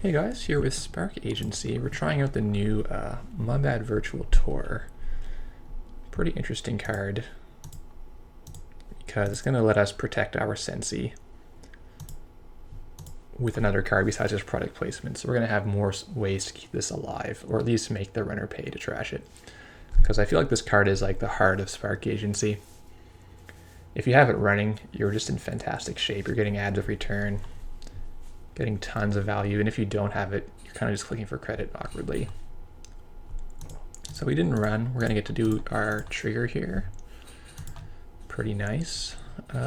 Hey guys, here with Spark Agency. We're trying out the new Mudbad Virtual Tour. Pretty interesting card because it's going to let us protect our Sensi with another card besides just product placement. So we're going to have more ways to keep this alive, or at least make the runner pay to trash it. Because I feel like this card is like the heart of Spark Agency. If you have it running, you're just in fantastic shape. You're getting ads of return, getting tons of value, and if you don't have it, you're kind of just clicking for credit awkwardly. So we didn't run. We're gonna get to do our trigger here. Pretty nice. I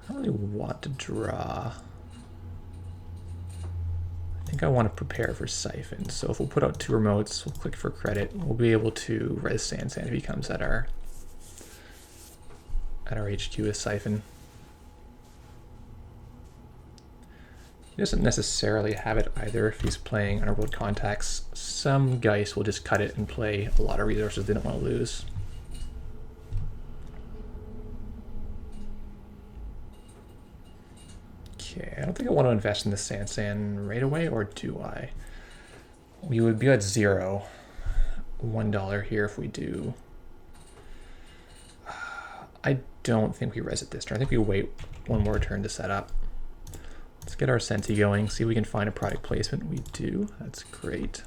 don't really want to draw. I think I want to prepare for Siphon. So if we'll put out two remotes, we'll click for credit. We'll be able to res Sansan if he comes at our HQ with Siphon. He doesn't necessarily have it either if he's playing Underworld Contacts. Some Geist will just cut it and play a lot of resources they don't want to lose. Okay, I don't think I want to invest in the Sansan right away, or do I? We would be at $0. $1 here if we do. I don't think we res it this turn. I think we wait one more turn to set up. Let's get our Sensi going, see if we can find a product placement. We do, that's great.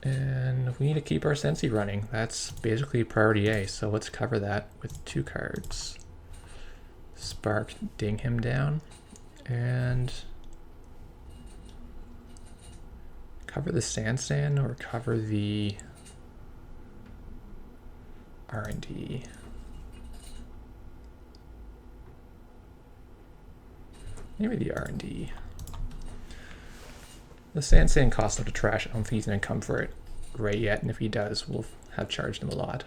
And we need to keep our Sensi running. That's basically priority A, so let's cover that with two cards. Spark, ding him down, and cover the Sansan or cover the R&D. Maybe the R&D. The Sansan costs him to trash. I don't think he's going to come for it right yet, and if he does, we'll have charged him a lot.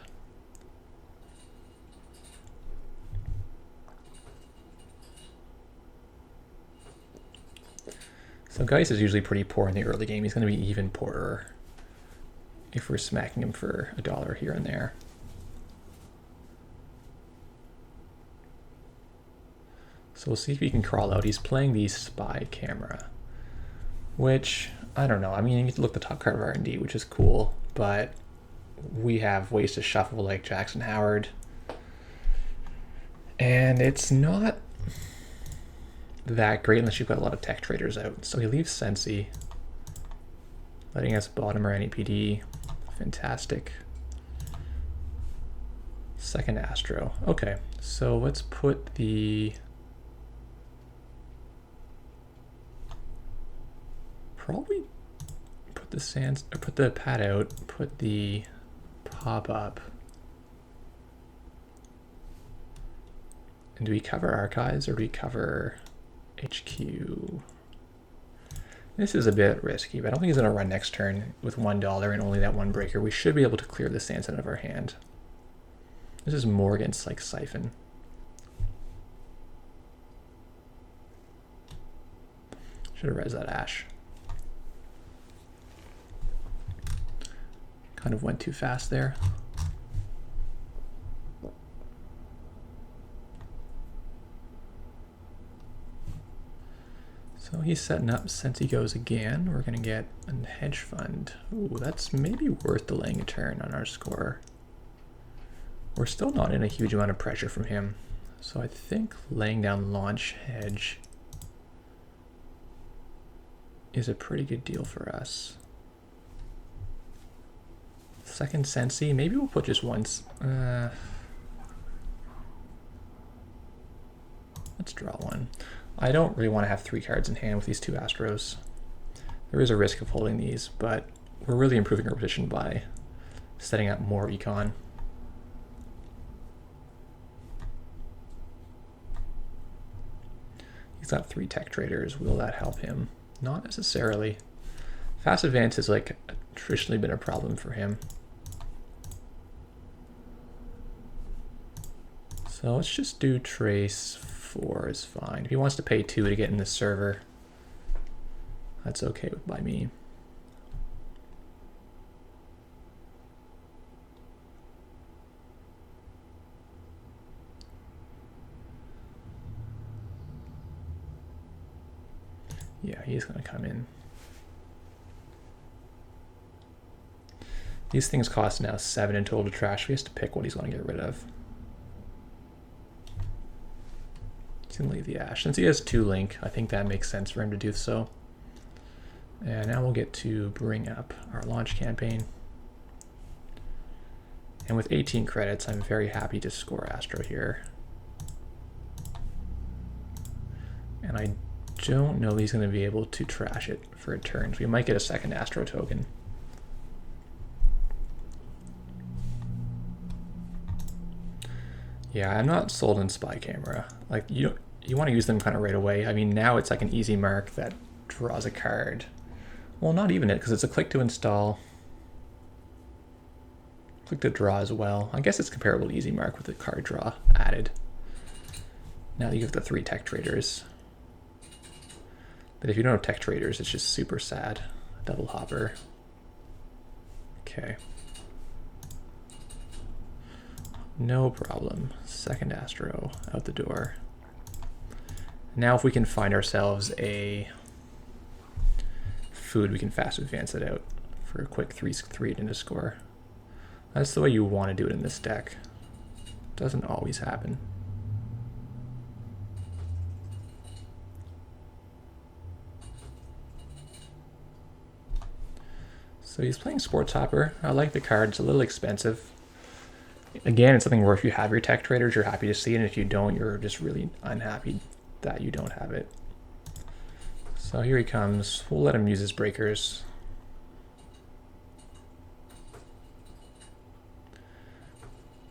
So Geist is usually pretty poor in the early game. He's going to be even poorer if we're smacking him for $1 here and there. So we'll see if he can crawl out. He's playing the Spy Camera, which, I don't know. I mean, you get to look at the top card of R&D, which is cool, but we have ways to shuffle like Jackson Howard, and it's not that great unless you've got a lot of tech traders out. So he leaves Sensi, letting us bottom our NEPD. Fantastic. Second Astro. Okay, so let's put the... Probably put the put the pad out, put the pop up. And do we cover archives or do we cover HQ? This is a bit risky, but I don't think he's going to run next turn with $1 and only that one breaker. We should be able to clear the Sansan out of our hand. This is more against like Siphon. Should have res that Ash. Kind of went too fast there. So he's setting up. Since he goes again, we're going to get a hedge fund. Ooh, that's maybe worth delaying a turn on our score. We're still not in a huge amount of pressure from him. So I think laying down launch hedge is a pretty good deal for us. Second Sensi, maybe we'll put just once. Let's draw one. I don't really want to have 3 cards in hand with these 2 Astros. There is a risk of holding these, but we're really improving our position by setting up more econ. He's got 3 tech traders. Will that help him? Not necessarily. Fast advance has like traditionally been a problem for him. So let's just do trace 4 is fine. If he wants to pay 2 to get in the server, that's okay by me. Yeah, he's going to come in. These things cost now 7 in total to trash. He has to pick what he's going to get rid of. He's going to leave the Ash. Since he has 2 Link, I think that makes sense for him to do so. And now we'll get to bring up our launch campaign. And with 18 credits, I'm very happy to score Astro here. And I don't know if he's going to be able to trash it for a turn. So we might get a second Astro token. Yeah, I'm not sold on Spy Camera. Like, you want to use them kind of right away. I mean, now it's like an easy mark that draws a card. Well, not even it, because it's a click to install. Click to draw as well. I guess it's comparable to easy mark with the card draw added. Now you have the 3 tech traders. But if you don't have tech traders, it's just super sad. Double hopper. Okay. No problem. Second Astro out the door. Now if we can find ourselves a food, we can fast advance it out for a quick 3 into score. That's the way you want to do it in this deck. Doesn't always happen. So he's playing Sports Hopper. I like the card. It's a little expensive. Again, it's something where if you have your tech traders, you're happy to see it, and if you don't, you're just really unhappy that you don't have it. So here he comes. We'll let him use his breakers.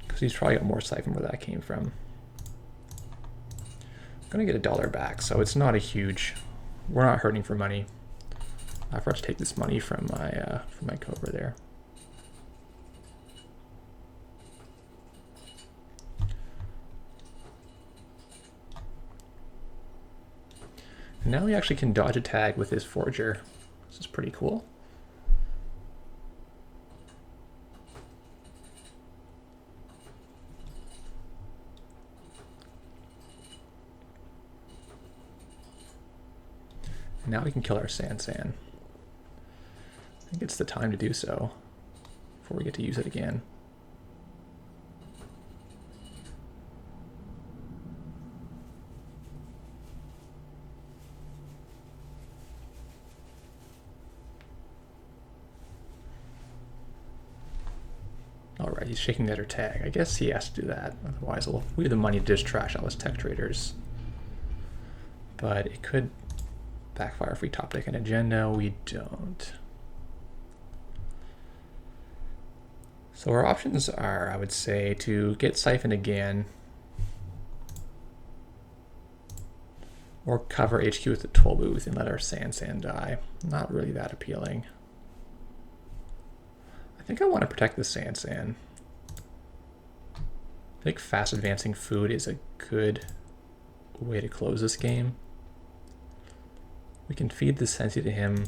Because he's probably got more siphon where that came from. I'm gonna get $1 back, so it's not a huge. We're not hurting for money. I forgot to take this money from my Cobra there. And now he actually can dodge a tag with his Forger. This is pretty cool. And now we can kill our Sansan. I think it's the time to do so before we get to use it again. Alright, he's shaking that or tag. I guess he has to do that. Otherwise, we have the money to just trash all his tech traders. But it could backfire if we top deck an agenda. We don't. So our options are, I would say, to get Siphon again, or cover HQ with the Toll Booth and let our Sansan die. Not really that appealing. I think I want to protect the Sansan. I think fast advancing food is a good way to close this game. We can feed the Sensi to him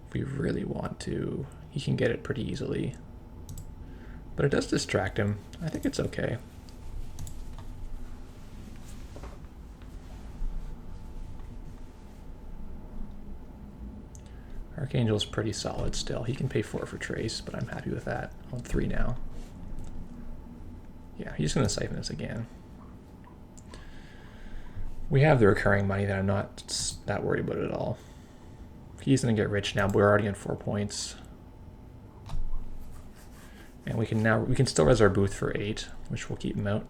if we really want to. He can get it pretty easily. But it does distract him. I think it's okay. Archangel's pretty solid still. He can pay 4 for Trace, but I'm happy with that. On 3 now. Yeah, he's going to siphon this again. We have the recurring money that I'm not that worried about at all. He's going to get rich now, but we're already on 4 points. And we can still res our booth for 8, which will keep him out.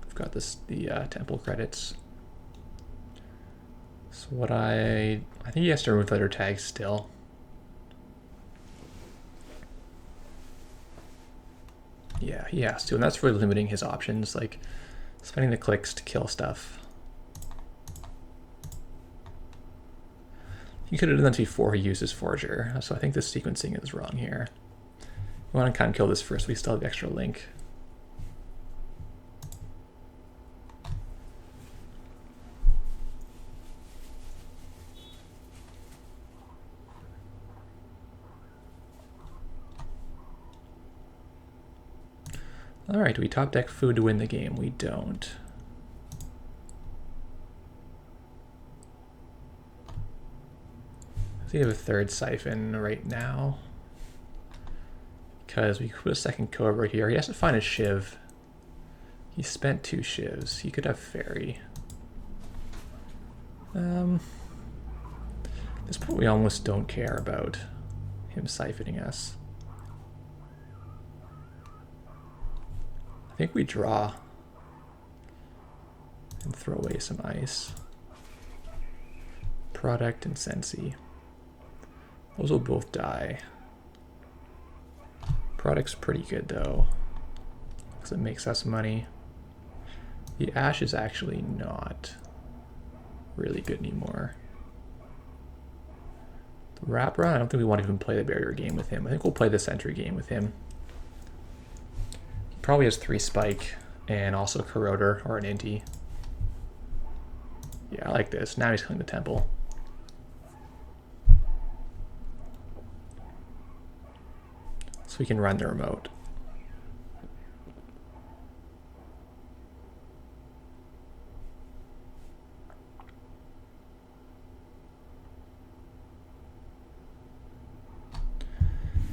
We've got the temple credits. So what I think he has to remove letter tags still. Yeah, he has to, and that's really limiting his options, like spending the clicks to kill stuff. He could have done that before he used his Forger, so I think the sequencing is wrong here. We want to kind of kill this first, we still have extra link. Alright, do we top deck food to win the game? We don't. think of a third siphon right now. Because we could put a second Cobra here. He has to find a Shiv. He spent 2 Shivs. He could have Fairy. At this point we almost don't care about him siphoning us. I think we draw and throw away some ice. Product and Sensi. Those will both die. Product's pretty good though, because it makes us money. The Ash is actually not really good anymore. The Wrap Run, I don't think we want to even play the barrier game with him. I think we'll play the Sentry game with him. He probably has 3 Spike and also Corroder or an Inti. Yeah, I like this. Now he's killing the Temple. So we can run the remote.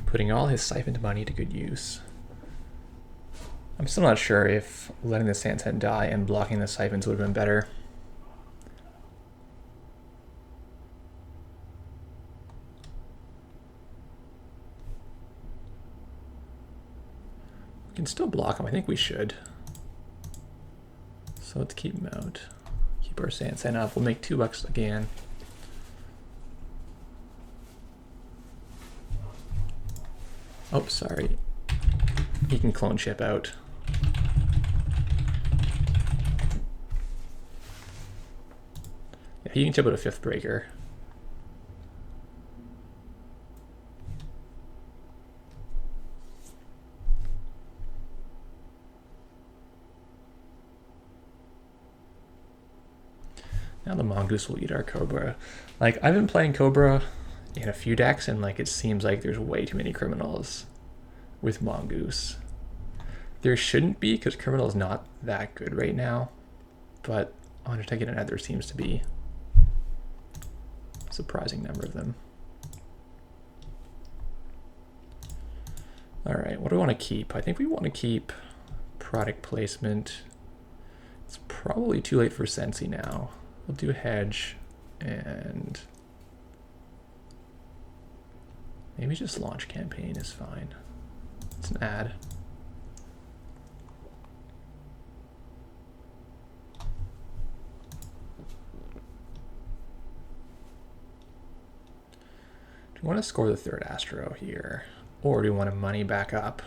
Putting all his siphoned money to good use. I'm still not sure if letting the Sandshead die and blocking the siphons would have been better. We can still block him. I think we should. So let's keep him out. Keep our Sandshead up. We'll make $2 again. Oh, sorry. He can clone chip out. Yeah, he can chip out a 5th breaker. Now the Mongoose will eat our Cobra. Like, I've been playing Cobra in a few decks, and like it seems like there's way too many criminals with Mongoose. There shouldn't be, because Criminal is not that good right now, but Undertaking and there seems to be a surprising number of them. All right, what do we want to keep? I think we want to keep product placement. It's probably too late for Sensi now. We'll do Hedge and maybe just Launch Campaign is fine. It's an ad. Do we want to score the 3rd Astro here? Or do we want to money back up?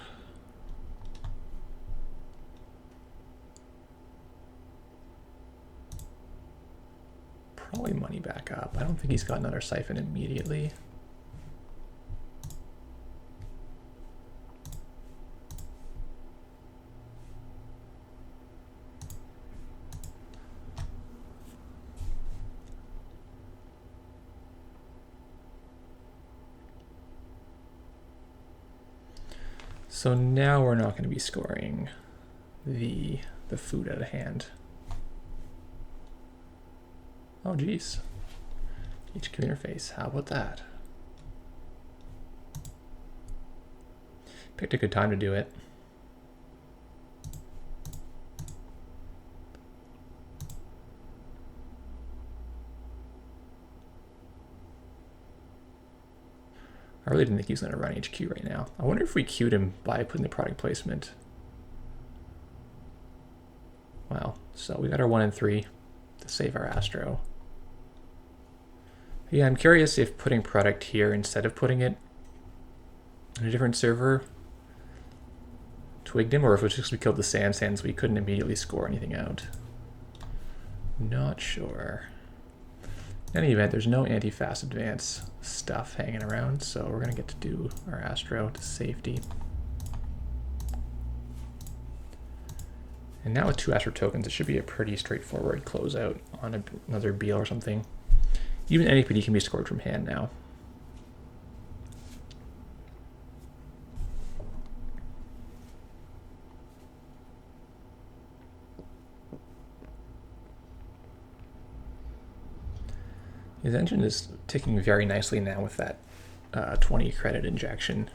Probably money back up. I don't think he's got another siphon immediately. So now we're not going to be scoring the food out of hand. Oh geez. HQ interface, how about that? Picked a good time to do it. I really didn't think he was going to run HQ right now. I wonder if we queued him by putting the product placement. Wow, so we got our 1 and 3 to save our Astro. Yeah, I'm curious if putting product here instead of putting it on a different server twigged him, or if it was just we killed the Sands, we couldn't immediately score anything out. Not sure. In any event, there's no anti-fast advance stuff hanging around, so we're going to get to do our Astro to safety. And now with 2 Astro tokens, it should be a pretty straightforward closeout on another Beal or something. Even NAPD can be scored from hand now. His engine is ticking very nicely now with that 20 credit injection,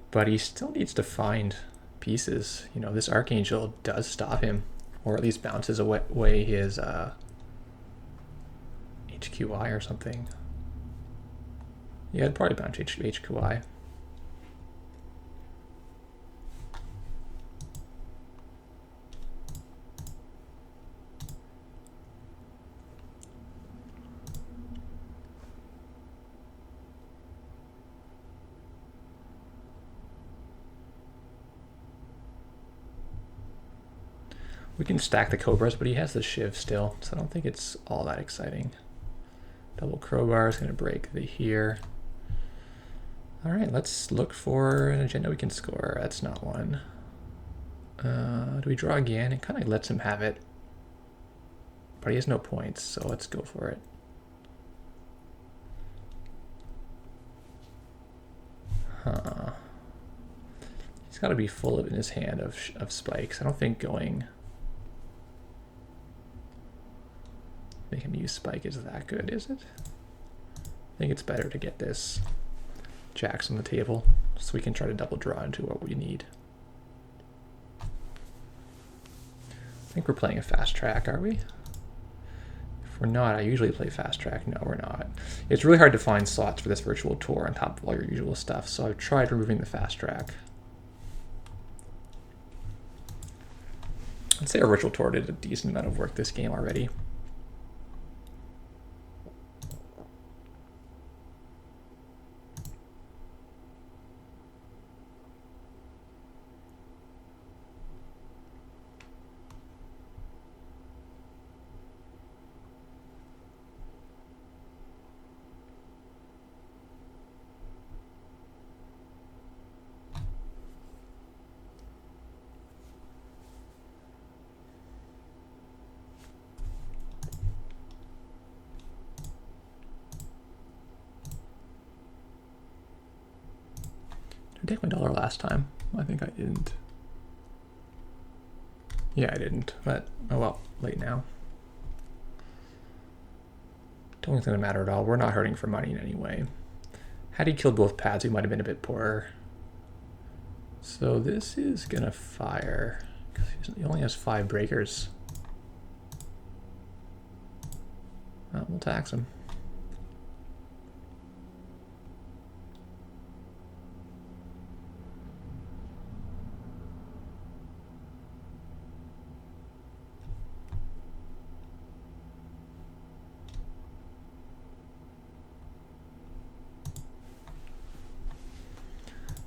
but he still needs to find pieces. You know, this Archangel does stop him, or at least bounces away his HQI or something. Yeah, I'd probably bounce HQI. We can stack the Cobras, but he has the Shiv still, so I don't think it's all that exciting. Double Crowbar is going to break the here. All right, let's look for an agenda we can score. That's not one. Do we draw again? It kind of lets him have it, but he has no points, so let's go for it. Huh. He's got to be full in his hand of spikes. I don't think going... make him use spike is that good, is it? I think it's better to get this jacks on the table so we can try to double draw into what we need. I think we're playing a fast track, are we? If we're not, I usually play fast track. No, we're not. It's really hard to find slots for this virtual tour on top of all your usual stuff, so I've tried removing the fast track. I'd say our virtual tour did a decent amount of work this game already. Did I take my dollar last time? I think I didn't. Yeah, I didn't, but oh well, late now. Don't think it's going to matter at all. We're not hurting for money in any way. Had he killed both pads, we might have been a bit poorer. So this is going to fire, because he only has 5 breakers. We'll tax him.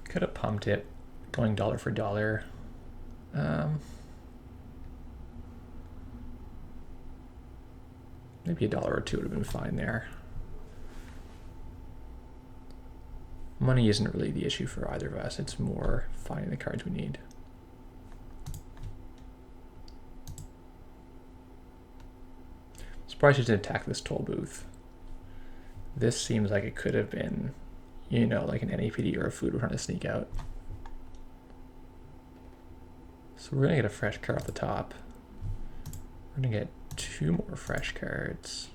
Could have pumped it, going dollar for dollar. Maybe $1 or $2 would have been fine there. Money isn't really the issue for either of us. It's more finding the cards we need. Surprised he didn't attack this toll booth. This seems like it could have been, you know, like an NAPD or a food we're trying to sneak out. So we're gonna get a fresh card off the top. We're gonna get 2 more fresh cards.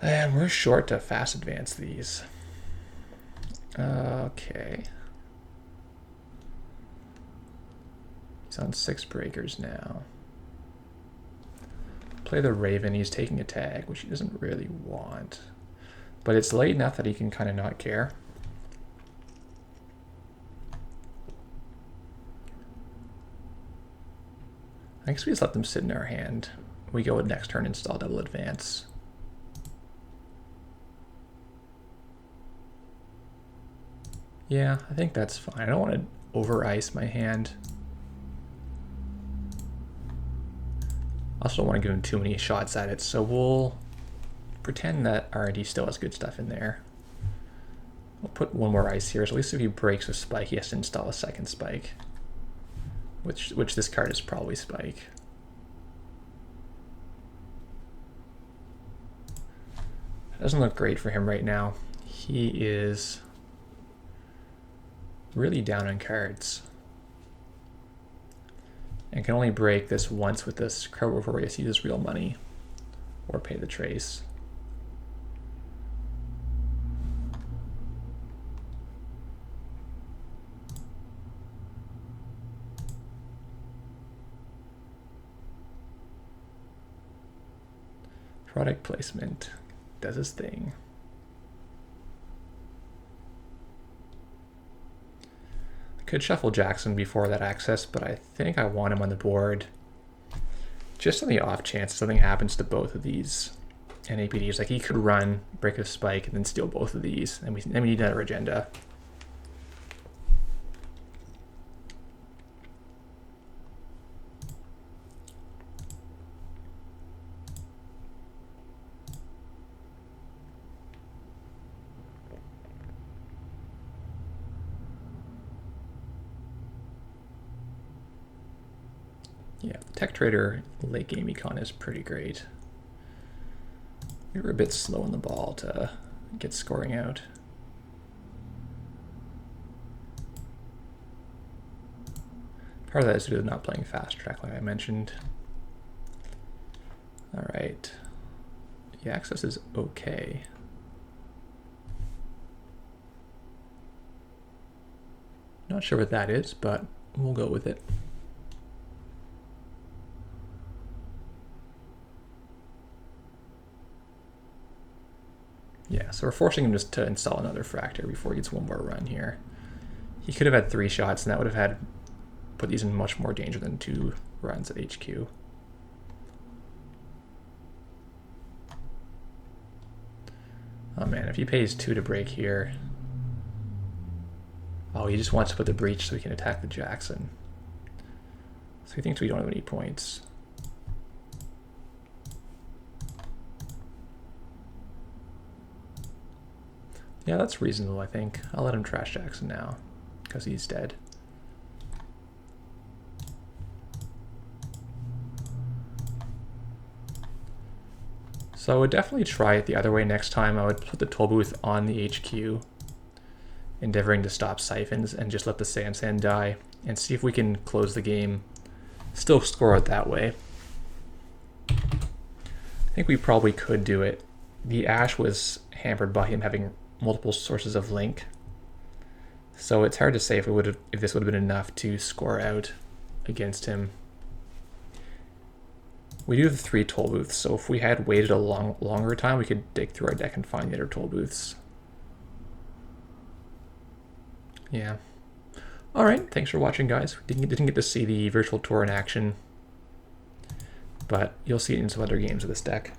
And we're short to fast advance these. Okay. He's on 6 breakers now. Play the Raven, he's taking a tag, which he doesn't really want. But it's late enough that he can kind of not care. I guess we just let them sit in our hand. We go with next turn, install double advance. Yeah, I think that's fine. I don't want to over ice my hand. I also don't want to give him too many shots at it, so we'll pretend that R&D still has good stuff in there. We'll put 1 more ice here, so at least if he breaks a spike, he has to install a second spike. Which this card is probably spike. Doesn't look great for him right now. He is really down on cards. And can only break this once with this card before he has to use real money. or pay the trace. Product placement does its thing. I could shuffle Jackson before that access, but I think I want him on the board just on the off chance something happens to both of these NAPDs. Like he could run, break a spike, and then steal both of these, and we need another agenda. Yeah, the Tech Trader late game econ is pretty great. We were a bit slow on the ball to get scoring out. Part of that is due to not playing fast track like I mentioned. All right, the access is okay. Not sure what that is, but we'll go with it. Yeah, so we're forcing him just to install another Fractor before he gets one more run here. He could have had 3 shots, and that would have had put these in much more danger than 2 runs at HQ. Oh man, if he pays 2 to break here. Oh, he just wants to put the breach so he can attack the Jackson. So he thinks we don't have any points. Yeah, that's reasonable, I think. I'll let him trash Jackson now, because he's dead. So I would definitely try it the other way next time. I would put the toll booth on the HQ, endeavoring to stop siphons, and just let the Samsand die, and see if we can close the game, still score it that way. I think we probably could do it. The Ash was hampered by him having multiple sources of link, so it's hard to say if this would have been enough to score out against him. We do have 3 toll booths, so if we had waited a longer time, we could dig through our deck and find the other toll booths. Yeah. All right, thanks for watching, guys. We didn't get to see the virtual tour in action, but you'll see it in some other games of this deck.